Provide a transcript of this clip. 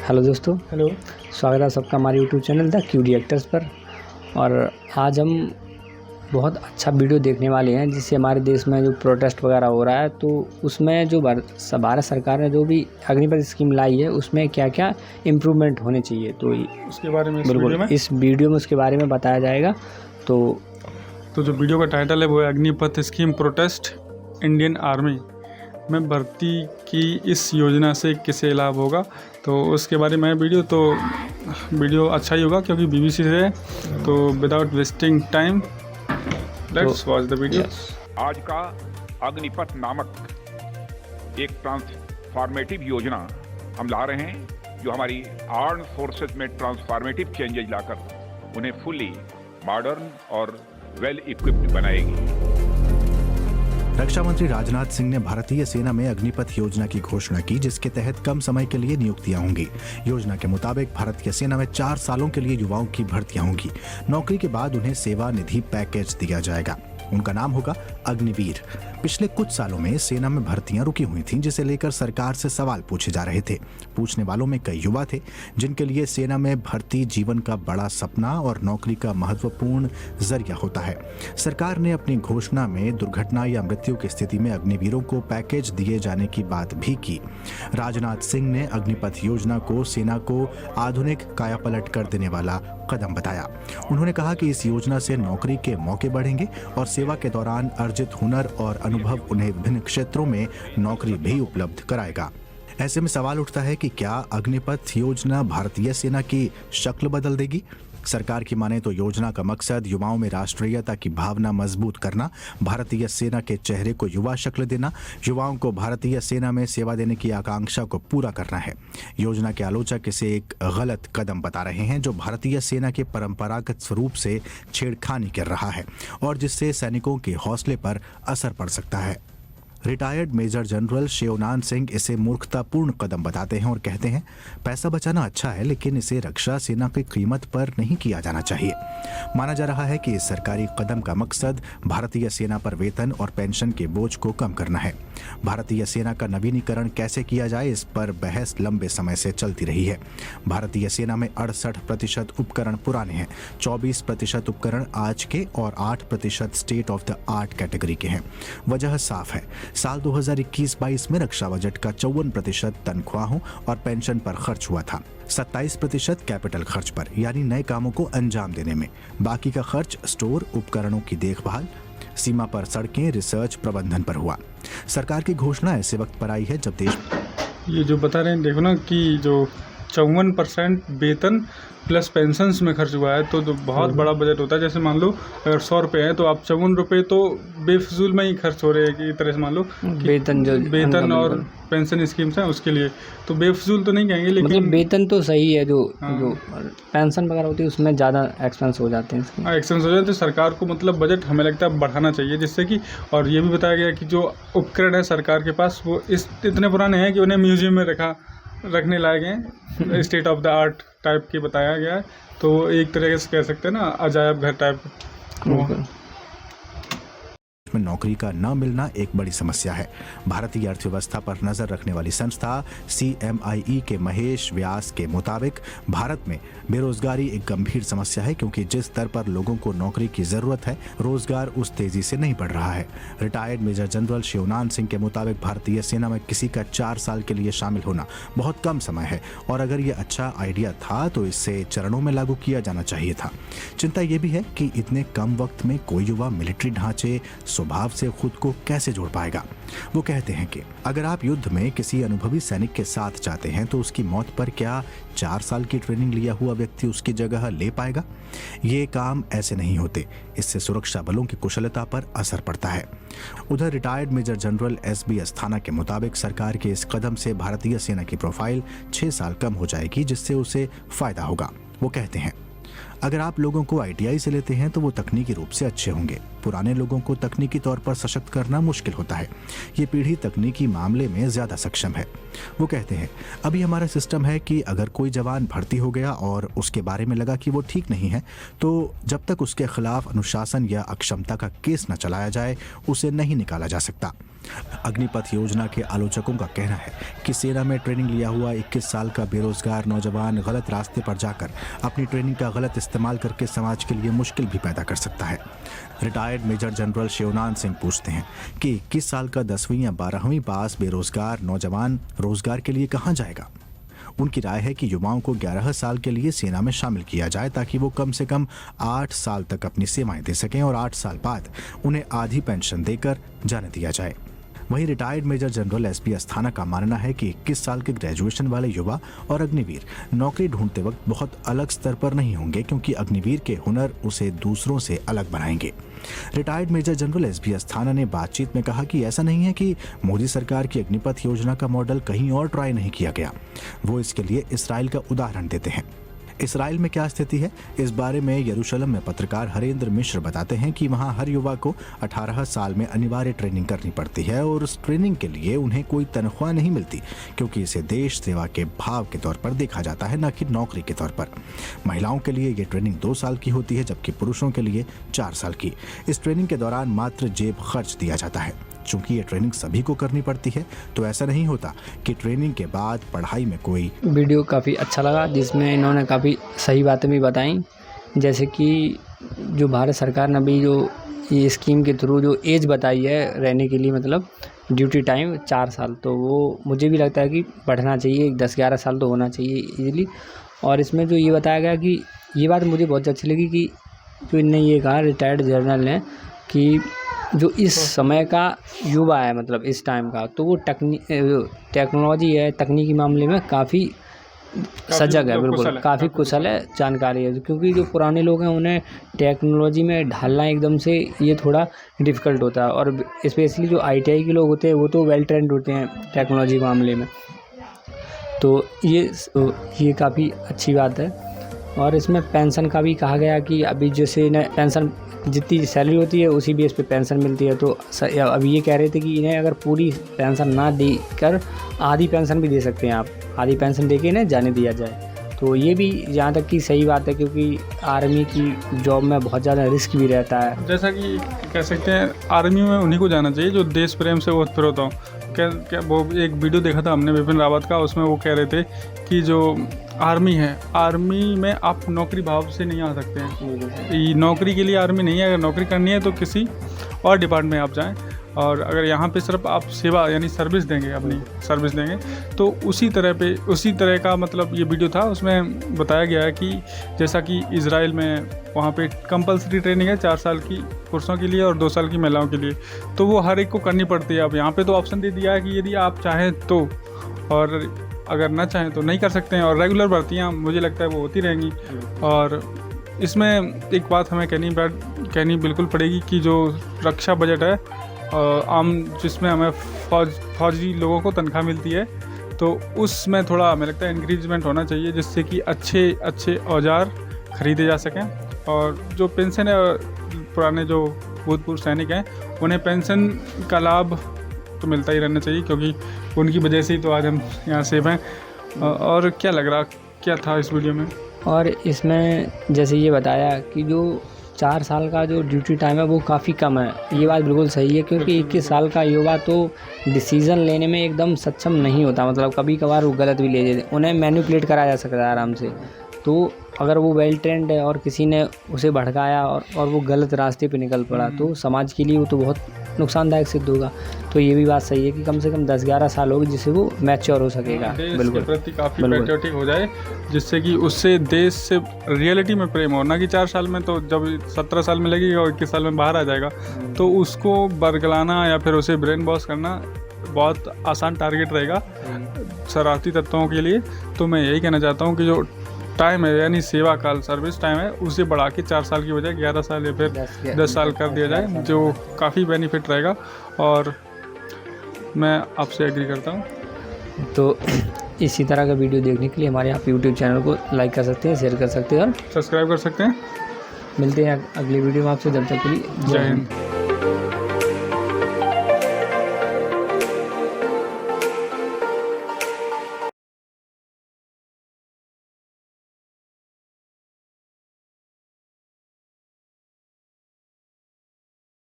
Hello दोस्तों, hello. स्वागत है सबका हमारे YouTube channel the Q reactors पर। और आज हम बहुत अच्छा वीडियो देखने वाले हैं जिससे हमारे देश में जो प्रोटेस्ट वगैरह हो रहा है तो उसमें जो भारत सरकार ने जो भी अग्निपथ स्कीम लाई है उसमें क्या क्या इम्प्रूवमेंट होने चाहिए, तो उसके बारे में बिल्कुल इस वीडियो में उसके बारे में बताया जाएगा। तो जो वीडियो का टाइटल है वो है Agnipath scheme protest Indian army में भर्ती की इस योजना से किसे लाभ होगा, तो उसके बारे में वीडियो अच्छा ही होगा क्योंकि बीबीसी से है। तो without wasting time let's watch the video. आज का अग्निपथ नामक एक ट्रांसफॉर्मेटिव योजना हम ला रहे हैं जो हमारी आर्म्ड फोर्सेस में ट्रांसफॉर्मेटिव चेंजेज लाकर उन्हें फुल्ली मॉडर्न और वेल इक्विप्ड बनाएगी। रक्षा मंत्री राजनाथ सिंह ने भारतीय सेना में अग्निपथ योजना की घोषणा की, जिसके तहत कम समय के लिए नियुक्तियां होंगी। योजना के मुताबिक भारतीय सेना में 4 सालों के लिए युवाओं की भर्तियां होंगी। नौकरी के बाद उन्हें सेवा निधि पैकेज दिया जाएगा। उनका नाम होगा अग्निवीर। पिछले कुछ सालों में सेना में भर्तियां रुकी हुई थीं, जिसे लेकर सरकार से सवाल पूछे जा रहे थे। पूछने वालों में कई युवा थे जिनके लिए सेना में भर्ती जीवन का बड़ा सपना और नौकरी का महत्वपूर्ण जरिया होता है। सरकार ने अपनी घोषणा में दुर्घटना या मृत्यु की स्थिति में अग्निवीरों को पैकेज दिए जाने की बात भी की। राजनाथ सिंह ने अग्निपथ योजना को सेना को आधुनिक कायापलट कर देने वाला कदम बताया। उन्होंने कहा कि इस योजना से नौकरी के मौके बढ़ेंगे और सेवा के दौरान अर्जित हुनर और अनुभव उन्हें विभिन्न क्षेत्रों में नौकरी भी उपलब्ध कराएगा। ऐसे में सवाल उठता है कि क्या अग्निपथ योजना भारतीय सेना की शक्ल बदल देगी? सरकार की माने तो योजना का मकसद युवाओं में राष्ट्रीयता की भावना मजबूत करना, भारतीय सेना के चेहरे को युवा शक्ल देना, युवाओं को भारतीय सेना में सेवा देने की आकांक्षा को पूरा करना है। योजना के आलोचक इसे एक गलत कदम बता रहे हैं जो भारतीय सेना के परंपरागत स्वरूप से छेड़खानी कर रहा है और जिससे सैनिकों के हौसले पर असर पड़ सकता है। रिटायर्ड मेजर जनरल शिवनान सिंह इसे मूर्खतापूर्ण कदम बताते हैं और कहते हैं, पैसा बचाना अच्छा है लेकिन इसे रक्षा सेना की कीमत पर नहीं किया जाना चाहिए। माना जा रहा है कि इस सरकारी कदम का मकसद भारतीय सेना पर वेतन और पेंशन के बोझ को कम करना है। भारतीय सेना का नवीनीकरण कैसे किया जाए, इस पर बहस लंबे समय से चलती रही है। भारतीय सेना में 68% उपकरण पुराने हैं, 24% उपकरण आज के और 8% state of the art category के हैं। वजह साफ है, साल 2021-22 में रक्षा बजट का 54% तनख्वाहों और पेंशन पर खर्च हुआ था, 27% कैपिटल खर्च पर यानी नए कामों को अंजाम देने में, बाकी का खर्च स्टोर, उपकरणों की देखभाल, सीमा पर सड़कें, रिसर्च, प्रबंधन पर हुआ। सरकार की घोषणा ऐसे वक्त पर आई है जब देश ये जो बता रहे हैं, देखो ना कि जो 54% वेतन प्लस पेंशन्स में खर्च हुआ है तो बहुत बड़ा बजट होता है। जैसे मान लो अगर 100 रुपये है तो आप 54 रुपये तो बेफिजूल में ही खर्च हो रहे हैं कि तरह से मान लो वेतन और पेंशन स्कीम्स हैं उसके लिए, तो बेफिजूल तो नहीं कहेंगे लेकिन मतलब वेतन तो सही है, जो पेंशन वगैरह होती है उसमें ज़्यादा एक्सपेंस हो जाते हैं। हाँ, एक्सपेंस हो जाते हैं। सरकार को मतलब बजट हमें लगता है बढ़ाना चाहिए जिससे कि, और ये भी बताया गया कि जो उपकरण है सरकार के पास वो इतने पुराने हैं कि उन्हें म्यूजियम में रखने लायक हैं, state of the art type के बताया गया है। तो एक तरह से कह सकते हैं ना, अजायब घर टाइप। में नौकरी का न मिलना एक बड़ी समस्या है। भारतीय अर्थव्यवस्था पर नजर रखने वाली संस्था CMIE के महेश व्यास के मुताबिक भारत में बेरोजगारी एक गंभीर समस्या है क्योंकि जिस स्तर पर लोगों को नौकरी की जरूरत है, रोजगार उस तेजी से नहीं बढ़ रहा है। रिटायर्ड मेजर जनरल शिवनान सिंह के मुताबिक भारतीय सेना में किसी का 4 साल के लिए शामिल होना बहुत कम समय है और अगर ये अच्छा आइडिया था तो इसे चरणों में लागू किया जाना चाहिए था। चिंता यह भी है कि इतने कम वक्त में कोई युवा मिलिट्री ढांचे स्वभाव से खुद को कैसे जोड़ पाएगा। वो कहते हैं कि अगर आप युद्ध में किसी अनुभवी सैनिक के साथ जाते हैं तो उसकी मौत पर क्या 4 साल की ट्रेनिंग लिया हुआ व्यक्ति उसकी जगह ले पाएगा? ये काम ऐसे नहीं होते। इससे सुरक्षा बलों की कुशलता पर असर पड़ता है। उधर retired major general SB Asthana के मुताबिक सरकार के इस कदम से भारतीय सेना की प्रोफाइल 6 साल कम हो जाएगी, जिससे उसे फायदा होगा। वो कहते हैं, अगर आप लोगों को ITI से लेते हैं तो वो तकनीकी रूप से अच्छे होंगे, पुराने लोगों को तकनीकी तौर पर सशक्त करना मुश्किल होता है। ये पीढ़ी तकनीकी मामले में ज़्यादा सक्षम है। वो कहते हैं, अभी हमारा सिस्टम है कि अगर कोई जवान भर्ती हो गया और उसके बारे में लगा कि वो ठीक नहीं है, तो जब तक उसके खिलाफ अनुशासन या अक्षमता का केस न चलाया जाए, उसे नहीं निकाला जा सकता। अग्निपथ योजना के आलोचकों का कहना है कि सेना में ट्रेनिंग लिया हुआ 21 साल का बेरोजगार नौजवान गलत रास्ते पर जाकर अपनी ट्रेनिंग का गलत इस्तेमाल करके समाज के लिए मुश्किल भी पैदा कर सकता है। रिटायर्ड मेजर जनरल शिवनान सिंह पूछते हैं कि 21 साल का 10वीं या 12वीं पास बेरोजगार नौजवान रोजगार के लिए कहाँ जाएगा। उनकी राय है कि युवाओं को 11 साल के लिए सेना में शामिल किया जाए ताकि वो कम से कम 8 साल तक अपनी सेवाएं दे सकें और 8 साल बाद उन्हें आधी पेंशन देकर जाने दिया जाए। वहीं retired major general SP Asthana का मानना है कि 21 साल के ग्रेजुएशन वाले युवा और अग्निवीर नौकरी ढूंढते वक्त बहुत अलग स्तर पर नहीं होंगे, क्योंकि अग्निवीर के हुनर उसे दूसरों से अलग बनाएंगे। Retired major general SP Asthana ने बातचीत में कहा कि ऐसा नहीं है कि मोदी सरकार की अग्निपथ योजना का मॉडल कहीं और ट्राई नहीं किया गया। वो इसके लिए इसराइल का उदाहरण देते हैं। इसराइल में क्या स्थिति है, इस बारे में यरूशलेम में पत्रकार हरेंद्र मिश्र बताते हैं कि वहां हर युवा को 18 साल में अनिवार्य ट्रेनिंग करनी पड़ती है और उस ट्रेनिंग के लिए उन्हें कोई तनख्वाह नहीं मिलती, क्योंकि इसे देश सेवा के भाव के तौर पर देखा जाता है, न कि नौकरी के तौर पर। महिलाओं के लिए ये ट्रेनिंग 2 साल की होती है, जबकि पुरुषों के लिए 4 साल की। इस ट्रेनिंग के दौरान मात्र जेब खर्च दिया जाता है। चूंकि ये ट्रेनिंग सभी को करनी पड़ती है, तो ऐसा नहीं होता कि ट्रेनिंग के बाद पढ़ाई में कोई। वीडियो काफ़ी अच्छा लगा, जिसमें इन्होंने काफ़ी सही बातें भी बताई, जैसे कि जो भारत सरकार ने अभी जो ये स्कीम के थ्रू जो एज बताई है रहने के लिए, मतलब ड्यूटी टाइम 4 साल, तो वो मुझे भी लगता है कि बढ़ना चाहिए, 10-11 साल तो होना चाहिए इजीली। और इसमें जो ये बताया गया कि ये बात मुझे बहुत अच्छी लगी कि जो इनने ये कहा रिटायर्ड जनरल ने कि जो इस समय का युवा है, मतलब इस टाइम का, तो वो टेक्नोलॉजी है, तकनीकी मामले में काफ़ी सजग है, बिल्कुल काफ़ी कुशल है, जानकारी है। क्योंकि जो पुराने लोग हैं उन्हें टेक्नोलॉजी में ढालना एकदम से ये थोड़ा डिफ़िकल्ट होता है, और स्पेशली जो ITI के लोग होते हैं वो तो वेल ट्रेंड होते हैं टेक्नोलॉजी मामले में, तो ये काफ़ी अच्छी बात है। और इसमें पेंशन का भी कहा गया कि अभी जैसे इन्हें पेंशन जितनी सैलरी होती है उसी बेस पे पेंशन मिलती है, तो अभी ये कह रहे थे कि इन्हें अगर पूरी पेंशन ना देकर आधी पेंशन भी दे सकते हैं आप, आधी पेंशन देके इन्हें जाने दिया जाए। तो ये भी जहाँ तक कि सही बात है, क्योंकि आर्मी की जॉब में बहुत ज़्यादा रिस्क भी रहता है। जैसा कि कह सकते हैं आर्मी में उन्हीं को जाना चाहिए जो देश प्रेम से ओत प्रोत हों। क्या वो एक वीडियो देखा था हमने विपिन रावत का, उसमें वो कह रहे थे कि जो आर्मी है, आर्मी में आप नौकरी भाव से नहीं आ सकते हैं। ये नौकरी के लिए आर्मी नहीं है, अगर नौकरी करनी है तो किसी और डिपार्टमेंट में आप जाएं, और अगर यहाँ पे सिर्फ आप सेवा यानी सर्विस देंगे, अपनी सर्विस देंगे, तो उसी तरह का मतलब ये वीडियो था। उसमें बताया गया है कि जैसा कि इजराइल में वहाँ पे कंपलसरी ट्रेनिंग है 4 साल की पुरुषों के लिए और 2 साल की महिलाओं के लिए, तो वो हर एक को करनी पड़ती है। अब यहाँ पे तो ऑप्शन दे दिया है कि यदि आप चाहें तो, और अगर ना चाहें तो नहीं कर सकते हैं, और रेगुलर भर्तियाँ मुझे लगता है वो होती रहेंगी। और इसमें एक बात हमें कहनी बिल्कुल पड़ेगी कि जो रक्षा बजट है आम, जिसमें हमें फौजी लोगों को तनख्वाह मिलती है, तो उसमें थोड़ा हमें लगता है इंक्रीजमेंट होना चाहिए, जिससे कि अच्छे औजार खरीदे जा सकें। और जो पेंशन है, पुराने जो भूतपूर्व सैनिक हैं उन्हें पेंशन का लाभ तो मिलता ही रहना चाहिए, क्योंकि उनकी वजह से ही तो आज हम यहाँ सेफ हैं। और क्या था इस वीडियो में, और इसमें जैसे ये बताया कि जो 4 साल का जो ड्यूटी टाइम है वो काफ़ी कम है। ये बात बिल्कुल सही है, क्योंकि 21 साल का युवा तो डिसीज़न लेने में एकदम सक्षम नहीं होता, मतलब कभी कभार वो गलत भी ले जाते, उन्हें मैनिपुलेट कराया जा सकता है आराम से। तो अगर वो वेल ट्रेंड है और किसी ने उसे भड़काया और वो गलत रास्ते पे निकल पड़ा, तो समाज के लिए वो तो बहुत नुकसानदायक सिद्ध होगा। तो ये भी बात सही है कि कम से कम 10-11 साल होगी जिससे वो मैच्योर हो सकेगा, बिल्कुल प्रति काफ़ी पैट्रियोटिक हो जाए, जिससे कि उससे देश से रियलिटी में प्रेम हो, ना कि 4 साल में, तो जब 17 साल में लगेगा और 21 साल में बाहर आ जाएगा, तो उसको बरगलाना या फिर उसे ब्रेन वॉश करना बहुत आसान टारगेट रहेगा शरारती तत्वों के लिए। तो मैं यही कहना चाहता हूँ कि जो टाइम है यानी सेवा काल, सर्विस टाइम है, उसे बढ़ा के 4 साल की बजाय 11 साल या फिर 10 साल कर दिया जाए, जो काफ़ी बेनिफिट रहेगा। और मैं आपसे एग्री करता हूँ। तो इसी तरह का वीडियो देखने के लिए हमारे आप YouTube चैनल को लाइक कर सकते हैं, शेयर कर सकते हैं और सब्सक्राइब कर सकते हैं। मिलते हैं अगली वीडियो में आपसे, जब तक के लिए जय हिंद।